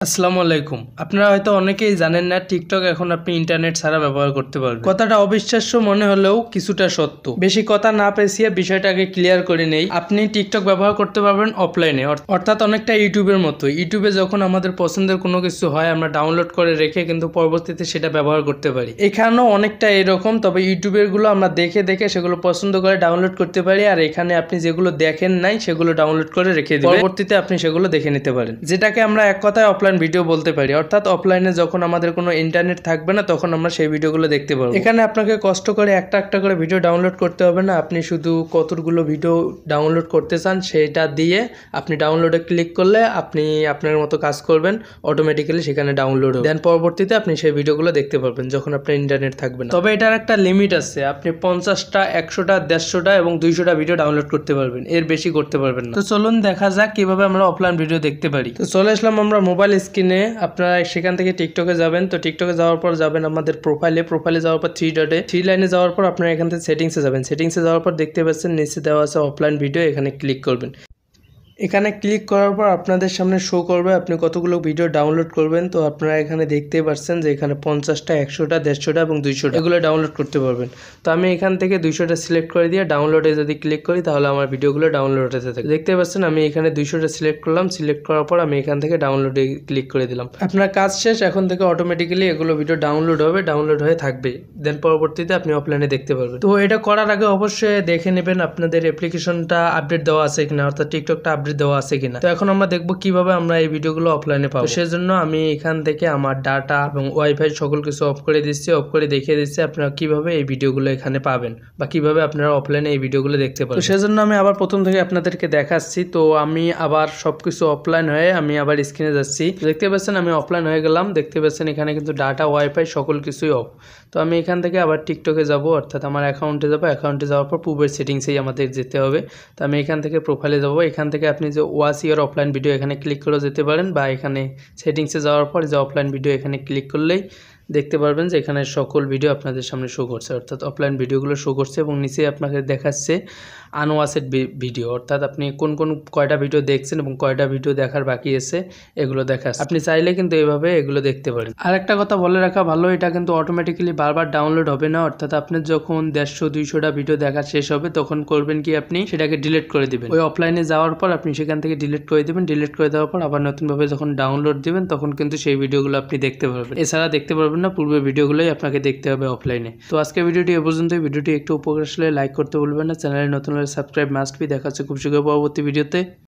আসসালামু আলাইকুম। আপনারা হয়তো অনেকেই জানেন না টিকটক এখন আপনি ইন্টারনেট ছাড়া ব্যবহার করতে পারবেন। কথাটা অবিশ্বাস্য মনে হলেও কিছুটা সত্য। বেশি কথা না পেঁচিয়ে বিষয়টা আগে ক্লিয়ার করে নেই। আপনি টিকটক ব্যবহার করতে পারবেন অফলাইনে, অর্থাৎ অনেকটা ইউটিউবের মতো। ইউটিউবে যখন আমাদের পছন্দের কোনো কিছু হয় আমরা ডাউনলোড করে রেখে কিন্তু পরবর্তীতে সেটা ব্যবহার করতে পারি। এখানেও অনেকটা এরকম, তবে ইউটিউবের গুলো আমরা দেখে দেখে সেগুলো পছন্দ করে ডাউনলোড করতে পারি, আর এখানে আপনি যেগুলো দেখেন নাই সেগুলো ডাউনলোড করে রেখে দিবেন, পরবর্তীতে আপনি সেগুলো দেখে নিতে পারেন। যেটাকে আমরা এক কথায় অফলাইন ভিডিও বলতে পারি। অর্থাৎ অফলাইনে যখন আমাদের কোনো ইন্টারনেট থাকবে না তখন আমরা সেই ভিডিওগুলো দেখতে পারবো। এখানে আপনাকে কষ্ট করে একটা একটা করে ভিডিও ডাউনলোড করতে হবে না। আপনি শুধু কতগুলো ভিডিও ডাউনলোড করতে চান সেটা দিয়ে আপনি ডাউনলোডে ক্লিক করলে আপনি আপনার মতো কাজ করবেন, অটোমেটিক্যালি সেখানে ডাউনলোড হবে। দেন পরবর্তীতে আপনি সেই ভিডিওগুলো দেখতে পারবেন যখন আপনার ইন্টারনেট থাকবে না। তবে এটার একটা লিমিট আছে। আপনি 50টা, 100টা, 150টা এবং 200টা ভিডিও ডাউনলোড করতে পারবেন, এর বেশি করতে পারবেন না। তো চলুন দেখা যাক কিভাবে আমরা অফলাইন ভিডিও দেখতে পারি। তো চলে আসলাম আমরা মোবাইল স্ক্রিনে। আপনারা সেখান থেকে টিকটকে যাবেন। তো টিকটকে যাওয়ার পর যাবেন আমাদের প্রোফাইলে যাওয়ার পর থ্রি লাইনে যাওয়ার পর আপনারা এখান থেকে সেটিংসে যাবেন। সেটিংসে যাওয়ার পর দেখতে পাচ্ছেন নিচে দেওয়া আছে অফলাইন ভিডিও, এখানে ক্লিক করবেন। এখানে ক্লিক করার পর আপনাদের সামনে শো করবে আপনি কতগুলো ভিডিও ডাউনলোড করবেন। তো আপনারা এখানে দেখতেই পাচ্ছেন যে এখানে 50টা, 100টা, 150টা এবং 200টা এগুলো ডাউনলোড করতে পারবেন। তো আমি এখান থেকে 200টা সিলেক্ট করে দিয়ে ডাউনলোডে যদি ক্লিক করি তাহলে আমার ভিডিওগুলো ডাউনলোড হতে থাকে। দেখতে পাচ্ছেন আমি এখানে 200টা সিলেক্ট করলাম। সিলেক্ট করার পর আমি এখান থেকে ডাউনলোডে ক্লিক করে দিলাম। আপনার কাজ শেষ। এখন থেকে অটোমেটিক্যালি এগুলো ভিডিও ডাউনলোড হবে, ডাউনলোড হয়ে থাকবে। দেন পরবর্তীতে আপনি অফলাইনে দেখতে পারবেন। তো এটা করার আগে অবশ্যই দেখে নেবেন আপনাদের অ্যাপ্লিকেশনটা আপডেট দেওয়া আছে কিনা, অর্থাৎ টিকটকটা আপডেট দেওয়া আছে কিনা। তো এখন আমরা দেখবো কিভাবে আমরা এই ভিডিওগুলো অফলাইনে পাবো। সেজন্য আমি এখান থেকে আমার ডাটা এবং ওয়াইফাই সকল কিছু অফ করে দিচ্ছি, অফ করে দেখিয়ে দিচ্ছি আপনারা কিভাবে এই ভিডিওগুলো এখানে পাবেন বা কিভাবে আপনারা অফলাইনে এই ভিডিওগুলো দেখতে পাবেন। তো সেজন্য আমি আবার প্রথম থেকে আপনাদেরকে দেখাচ্ছি। তো আমি আবার সবকিছু অফলাইন হয়ে আমি আবার স্ক্রিনে যাচ্ছি। দেখতে পাচ্ছেন আমি অফলাইন হয়ে গেলাম। দেখতে পাচ্ছেন এখানে কিন্তু ডাটা, ওয়াইফাই সকল কিছুই অফ। তো আমি এখান থেকে আবার টিকটকে যাব, অর্থাৎ আমার অ্যাকাউন্টে যাবো। অ্যাকাউন্টে যাওয়ার পর পূর্বের সেটিংসেই আমাদের যেতে হবে। তো আমি এখান থেকে প্রোফাইলে যাব। এখান থেকে আপনি যে ওয়াচ ইওর অফলাইন ভিডিও এখানে ক্লিক করে যেতে পারেন, বা এখানে সেটিংসে যাওয়ার পর যে অফলাইন ভিডিও এখানে ক্লিক করলেই দেখতে পারবেন যে এখানে সকল ভিডিও আপনাদের সামনে শো করছে, অর্থাৎ অফলাইন ভিডিওগুলো শো করছে এবং নিচে আপনাকে দেখাচ্ছে আনওয়াচেড ভিডিও, অর্থাৎ আপনি কোন কয়টা ভিডিও দেখছেন এবং কয়টা ভিডিও দেখার বাকি আছে এগুলো দেখাচ্ছে। আপনি চাইলে কিন্তু এইভাবে এগুলো দেখতে পারেন। আর একটা কথা বলে রাখা ভালো, এটা কিন্তু অটোমেটিক্যালি বারবার ডাউনলোড হবে না। অর্থাৎ আপনার যখন 150-200টা ভিডিও দেখা শেষ হবে তখন করবেন কি আপনি সেটাকে ডিলিট করে দিবেন। ওই অফলাইনে যাওয়ার পর আপনি সেখান থেকে ডিলিট করে দিবেন। ডিলিট করে দেওয়ার পর আবার নতুনভাবে যখন ডাউনলোড দিবেন তখন কিন্তু সেই ভিডিওগুলো আপনি দেখতে পারবেন। এছাড়া দেখতে পারবেন না, পূর্বে ভিডিওগুলোই আপনাকে দেখতে হবে অফলাইনে। তো আজকে ভিডিওটি এ পর্যন্তই। ভিডিওটি একটু উপকার আসলে লাইক করতে ভুলবেন না। চ্যানেলে নতুন হলে সাবস্ক্রাইব মাস্ট বি। দেখা হচ্ছে খুব শীঘ্র পরবর্তী ভিডিওতে।